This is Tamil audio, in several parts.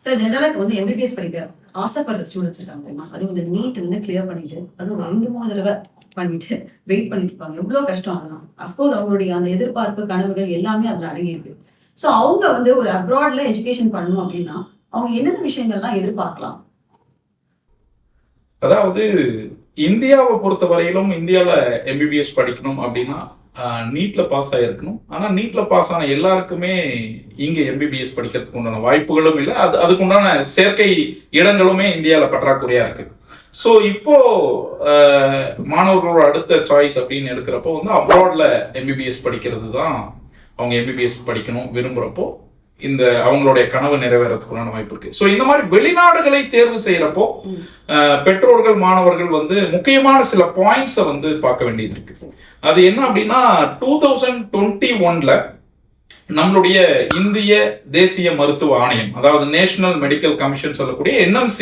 ஜென்ரலா இப்போ வந்து எம்பிபிஎஸ் படிக்க ஆசைப்படுற ஸ்டூடெண்ட்ஸ் இருக்காங்க தெரியுமா, அது வந்து நீட் வந்து கிளியர் பண்ணிட்டு அது ஒரு 2-3 தடவை பண்ணிட்டு வெயிட் பண்ணிட்டு இருப்பாங்க. எவ்வளவு கஷ்டம் அதெல்லாம். அஃப்கோர்ஸ் அவங்களுடைய அந்த எதிர்பார்ப்பு கனவுகள் எல்லாமே அதுல அடங்கி இருக்கு. ஸோ அவங்க வந்து ஒரு அப்ராட்ல எஜுகேஷன் பண்ணணும் அப்படின்னா அவங்க என்னென்ன விஷயங்கள்லாம் எதிர்பார்க்கலாம்? அதாவது இந்தியாவை பொறுத்த வரையிலும் இந்தியாவில் எம்பிபிஎஸ் படிக்கணும் அப்படின்னா நீட்ல பாஸ் ஆகிருக்கணும். ஆனால் நீட்ல பாஸ் ஆன எல்லாருக்குமே இங்கே எம்பிபிஎஸ் படிக்கிறதுக்கு உண்டான வாய்ப்புகளும் இல்லை. அதுக்கு உண்டான சேர்க்கை இடங்களுமே இந்தியாவில் பற்றாக்குறையா இருக்கு. ஸோ இப்போ மாணவர்களோட அடுத்த சாய்ஸ் அப்படின்னு எடுக்கிறப்போ வந்து அப்ராட்ல எம்பிபிஎஸ் படிக்கிறது தான் அவங்க எம்பிபிஎஸ் படிக்கணும் விரும்புகிறப்போ இந்த அவங்களுடைய கனவு நிறைவேறதுக்குள்ளான வாய்ப்பு இருக்கு. ஸோ இந்த மாதிரி வெளிநாடுகளை தேர்வு செய்யறப்போ பெற்றோர்கள் மாணவர்கள் வந்து முக்கியமான சில பாயிண்ட்ஸை வந்து பார்க்க வேண்டியது இருக்கு. அது என்ன அப்படின்னா 2021 நம்மளுடைய இந்திய தேசிய மருத்துவ ஆணையம், அதாவது நேஷனல் மெடிக்கல் கமிஷன் சொல்லக்கூடிய NMC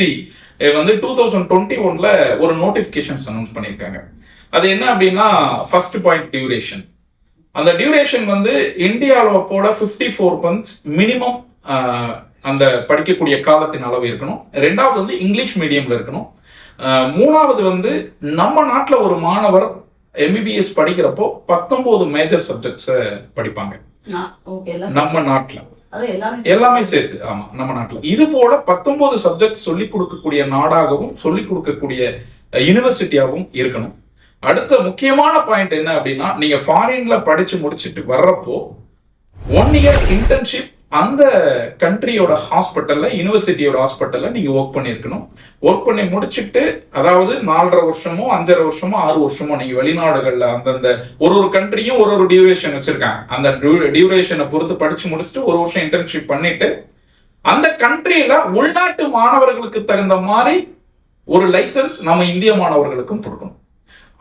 வந்து 2021 ஒரு நோட்டிபிகேஷன்ஸ் அனௌன்ஸ் பண்ணியிருக்காங்க. அது என்ன அப்படின்னா ஃபர்ஸ்ட் பாயிண்ட் டியூரேஷன். அந்த டியூரேஷன் வந்து இந்தியாவில் போல 54 months மினிமம் அந்த படிக்கக்கூடிய காலத்தின் அளவு இருக்கணும். ரெண்டாவது வந்து இங்கிலீஷ் மீடியம்ல இருக்கணும். மூணாவது வந்து நம்ம நாட்டில் ஒரு மாணவர் எம்பிபிஎஸ் படிக்கிறப்போ 19 மேஜர் சப்ஜெக்ட்ஸை படிப்பாங்க நம்ம நாட்டில், எல்லாமே சேர்த்து. ஆமா, நம்ம நாட்டில் இது போல 19 சப்ஜெக்ட் சொல்லிக் கொடுக்கக்கூடிய நாடாகவும் சொல்லிக் கொடுக்கக்கூடிய யூனிவர்சிட்டியாகவும் இருக்கணும். அடுத்த முக்கியமான பாயிண்ட் என்ன அப்படின்னா, நீங்க ஃபாரின்ல படிச்சு முடிச்சுட்டு வர்றப்போ 1 year இன்டர்ன்ஷிப் அந்த கண்ட்ரியோட ஹாஸ்பிட்டல்ல, யூனிவர்சிட்டியோட ஹாஸ்பிட்டல்ல நீங்க ஒர்க் பண்ணியிருக்கணும். ஒர்க் பண்ணி முடிச்சுட்டு, அதாவது 4.5 வருஷமோ 5.5 வருஷமோ 6 வருஷமோ நீங்க வெளிநாடுகள்ல அந்தந்த ஒரு கண்ட்ரியும் ஒரு டியூரேஷன் வச்சிருக்காங்க. அந்த டியூரேஷனை பொறுத்து படிச்சு முடிச்சுட்டு 1 வருஷம் இன்டர்ன்ஷிப் பண்ணிட்டு அந்த கண்ட்ரியில உள்நாட்டு மாணவர்களுக்கு தகுந்த மாதிரி ஒரு லைசன்ஸ் நம்ம இந்திய மாணவர்களுக்கும் கொடுக்கணும்.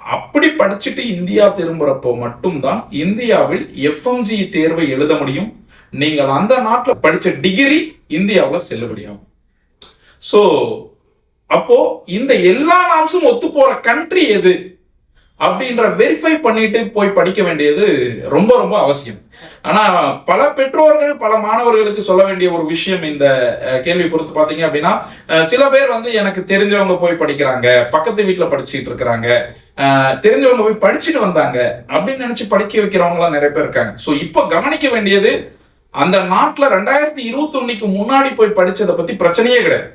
அப்படி படிச்சுட்டு இந்தியா திரும்புறப்போ மட்டும்தான் இந்தியாவில் FMG தேர்வை எழுத முடியும். நீங்கள் அந்த நாட்டில் படிச்ச டிகிரி இந்தியாவில் செல்லுபடியாகும். ஸோ அப்போ இந்த எல்லா நாம்ஸும் ஒத்து போற கண்ட்ரி எது அப்படின்ற வெரிஃபை பண்ணிட்டு போய் படிக்க வேண்டியது ரொம்ப ரொம்ப அவசியம். ஆனா பல பெற்றோர்கள் பல மாணவர்களுக்கு சொல்ல வேண்டிய ஒரு விஷயம் இந்த கேள்வி பொறுத்து பார்த்தீங்க அப்படின்னா, சில பேர் வந்து எனக்கு தெரிஞ்சவங்க போய் படிக்கிறாங்க, பக்கத்து வீட்டில் படிச்சுட்டு இருக்கிறாங்க, தெரிஞ்சவங்க போய் படிச்சுட்டு வந்தாங்க அப்படின்னு நினைச்சு படிக்க வைக்கிறவங்களாம் நிறைய பேர் இருக்காங்க. ஸோ இப்போ கவனிக்க வேண்டியது, அந்த நாட்டில் 2021 முன்னாடி போய் படிச்சதை பத்தி பிரச்சனையே கிடையாது.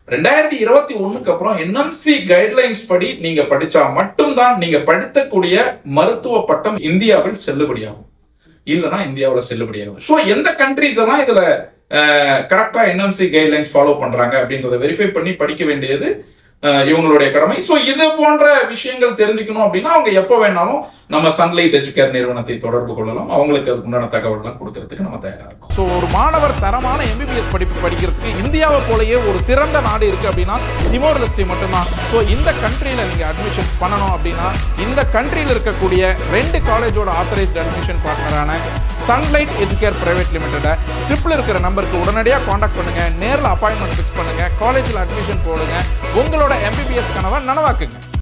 2021 அப்புறம் NMC கைட்லைன்ஸ் படி நீங்க படிச்சா மட்டும்தான் நீங்க படிக்கக்கூடிய மருத்துவ பட்டம் இந்தியாவில் செல்லுபடியாகும், இல்லைன்னா இந்தியாவில் செல்லுபடியாகும். ஸோ எந்த கண்ட்ரிஸ் எல்லாம் இதுல கரெக்டா NMC கைட்லைன்ஸ் ஃபாலோ பண்றாங்க அப்படின்றத வெரிஃபை பண்ணி படிக்க வேண்டியது இவங்களுடைய கடமை. ஸோ இது போன்ற விஷயங்கள் தெரிஞ்சுக்கணும் அப்படின்னா அவங்க எப்போ வேணாலும் நம்ம சன்லைட் எஜுகேர் நிறுவனத்தை தொடர்பு கொள்ளலாம். அவங்களுக்கு அதுக்கு உண்டான தகவல்கள் கொடுக்கறதுக்கு நம்ம தயாராக இருக்கும். ஸோ ஒரு மாணவர் தரமான MBBS படிப்பு படிக்கிறதுக்கு இந்தியாவை போலயே ஒரு சிறந்த நாடு இருக்கு அப்படின்னா திமோர் லெஸ்டே மட்டும்தான். ஸோ இந்த கண்ட்ரியில் நீங்கள் அட்மிஷன் பண்ணணும் அப்படின்னா இந்த கண்ட்ரியில் இருக்கக்கூடிய 2 காலேஜோட authorised admission பார்ட்னரான sunlight Educare private லிமிடெடை ட்ரிப்பில் இருக்கிற நம்பருக்கு உடனடியாக காண்டாக்ட் பண்ணுங்க, நேரில் அப்பாயின்மெண்ட் ஃபிக்ஸ் பண்ணுங்க, காலேஜில் அட்மிஷன் போடுங்க, உங்களோட MBBS கனவை நனவாக்குங்க.